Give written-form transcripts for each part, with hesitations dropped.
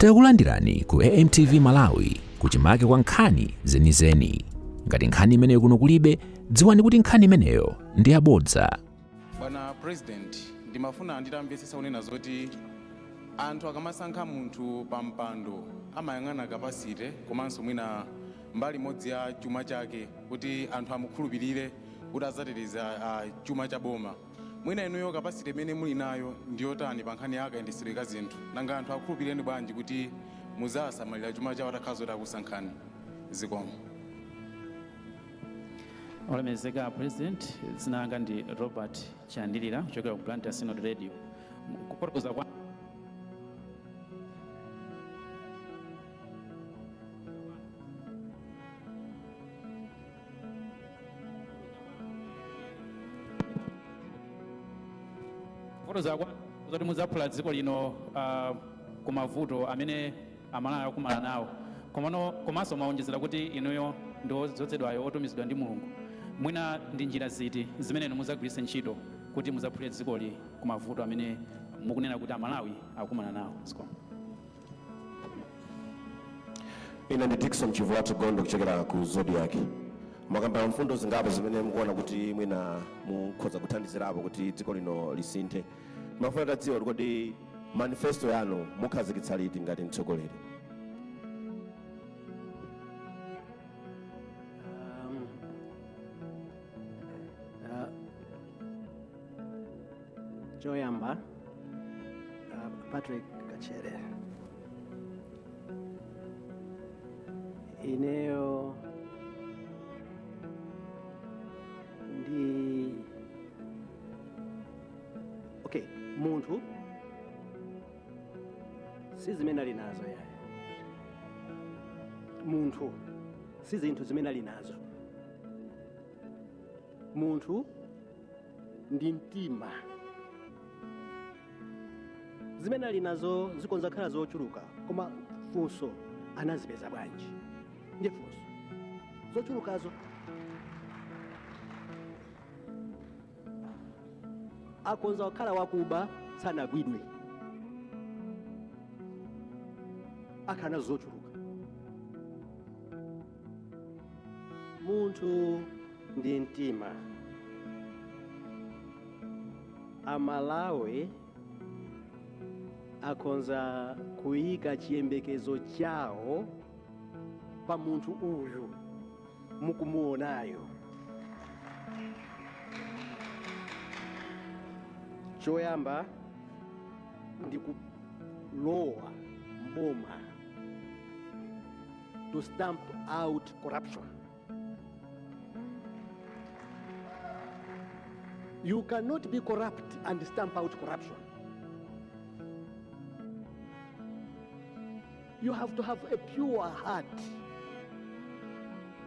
Takulandirani ku AMTV Malawi kuchimake kwa nkhani zenizeni. Ngati nkhani imeneyo kuno kulibe, dziwani kuti nkhani imeneyo ndi yabodza. Bwana President, ndimafuna nditamvesesa unena zoti anthu akamasankha munthu pa mpando amayang'ana kapasite komanso mwina mbali modzi ya chuma chake kuti anthu amukhulupirire kuti azateteza chuma cha boma. Mwina inuyo kapasite imene muli nayo ndiyotani pa nkhani yakayendetsedwe ka zinthu nanga anthu akhulupireni bwanji kuti muzasamalira chuma chawo atakhala zoti akusankhani zikomo. Olemezeka President, dzina langa ndi Robert Chandilira kuchokera ku Blantyre Synod Radio. Kufotokoza kwa zoti muzaphula dziko lino ku mavuto amene Amalawi akumana nawo. Komanso maonjezera kuti inuyo ndi odzozedwayo otumizidwa ndi Mulungu. Mwina ndi njira ziti zimene muzagwiritsa ntchito kuti muzaphule dzikoli ku mavuto amene mukunena kuti Amalawi akumana nawo. Ine ndi Dickson Chivuatu Gondo kuchokera ku Zodiac. Mwakamba mfundo zingapo zimene mukuona kuti mwina mukhoza kuthandizirapo kuti dziko lino lisinthe. Mafuna tadziwa kuti manifesto yanu mukhazikitsa liti ngati mtsogoleri? Choyamba Patrick Kachere. Ineyo ndi okay, munthu si zimene ali nazo yaye. Munthu si zinthu zimene ali nazo. Munthu ndi mtima. Zimene ali nazo zikonza khala zochuluka, koma funso anazipeza bwanji? Ndiye funso. Zochulukazo akonza wakhala wakuba sanagwidwe. Akhana zochuluka. Munthu ndi mtima. Amalawi akonza kuyika chiyembekezo chawo pa munthu uyu mukumuonayo. Choyamba ndi kulowa mboma to stamp out corruption. You cannot be corrupt and stamp out corruption. You have to have a pure heart.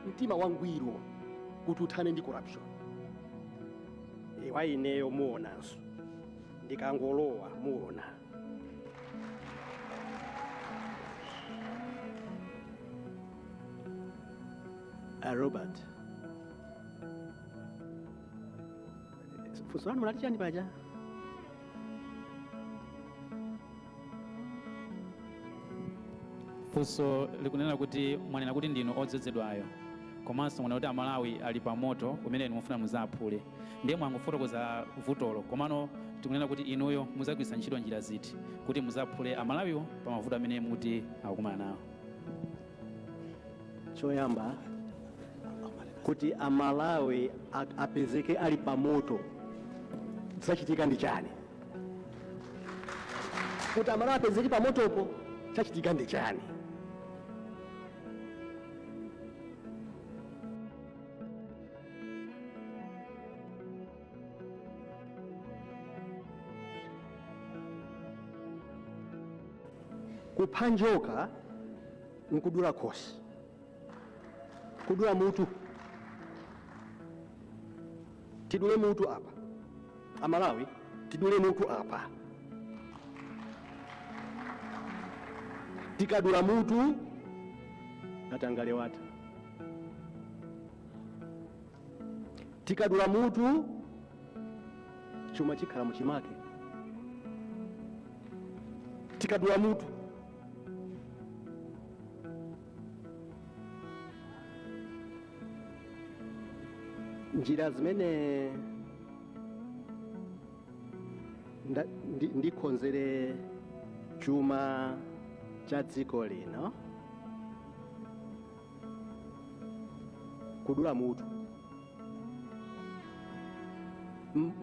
Mtima wangwiro kuti uthane ndi corruption. Iwa ineyo muonanso. Ndikangolowa muona. Robert. Funso lanu mulati chani paja? Funso likunena kuti mwanena kuti ndinu odzozedwayo. Komanso mwana kuti Amalawi ali pa moto umene mufuna muzaphule. Ndiye mwangofotokoza vutolo. Komano tikunena kuti inuyo muzagwiritsa ntchito njira ziti kuti muzaphule Amalawiwo pa mavuto amene muti akumana nawo. Choyamba kuti Amalawi apezeke ali pa moto sachitika ndi chani? Kuti Amalawi apezeke pa motopo sachitika ndi chani? Kuphanjoka nkudula khosi, kudula mutu. Tidule mutu apa. Amalawi tidule mutu apa. Tikadula mutu katangale wata. Tikadula mutu chuma chikhala muchimake. tikadula mutu njira zimene ndikonzere chuma cha dziko lino kudula mutu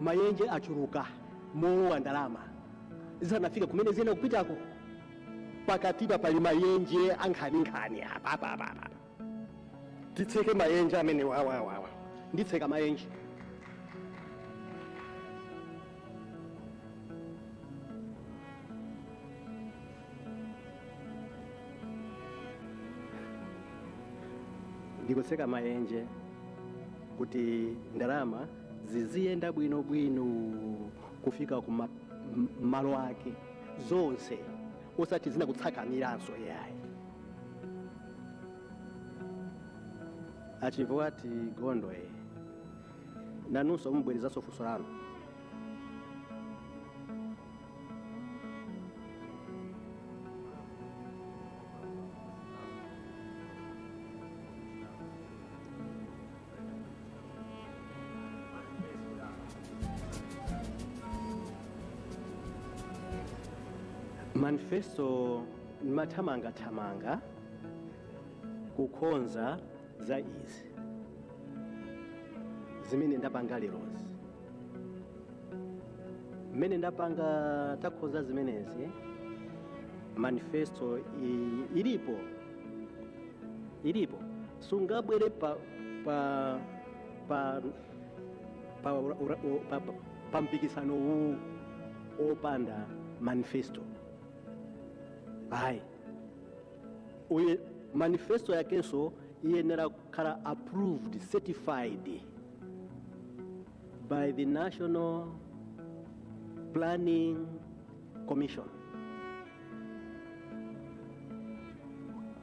mayenje achuluka mowa ndalama zisanafika kumene zina kupitako pakatipa pali mayenje ankhani apa titseke mayenje amene wawa nditseka mayenje ndikutseka mayenje kuti ndalama ziziyenda bwinobwino kufika ku malo ake zonse osati zina kutsakaniranso yayi achimva ati gondo nanunso mubwerezaso funso lanu. Manifesto mathamanga kukonza za izi zimene ndapanga lerozi mmene ndapanga takonza zimenezi manifesto ilipo sungabwere pa mpikisano opanda manifesto. Ayi uye manifesto yakenso iyenera kukhala approved, certified by the National Planning Commission.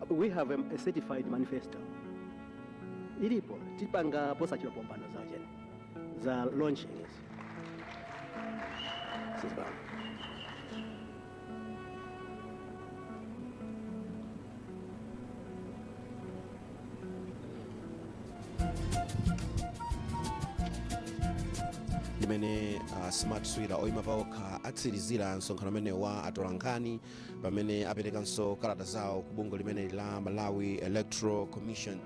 We have a certified manifesto. Ilipo tipanga posa chilo pompano za launching. limene Smart Swira oyima paokha atsirizira msonkhano umene wa atolankhani pamene aperekanso kalata zawo ku bungwe limene la Malawi Electoral Commission.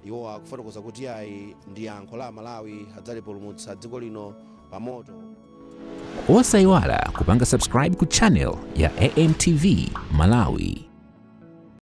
Iwo akufotokoza kuti ayi ndi yankho la Malawi adzalipulumutsa dziko lino pa moto. Osayiwala kupanga subscribe ku channel ya AMTV Malawi.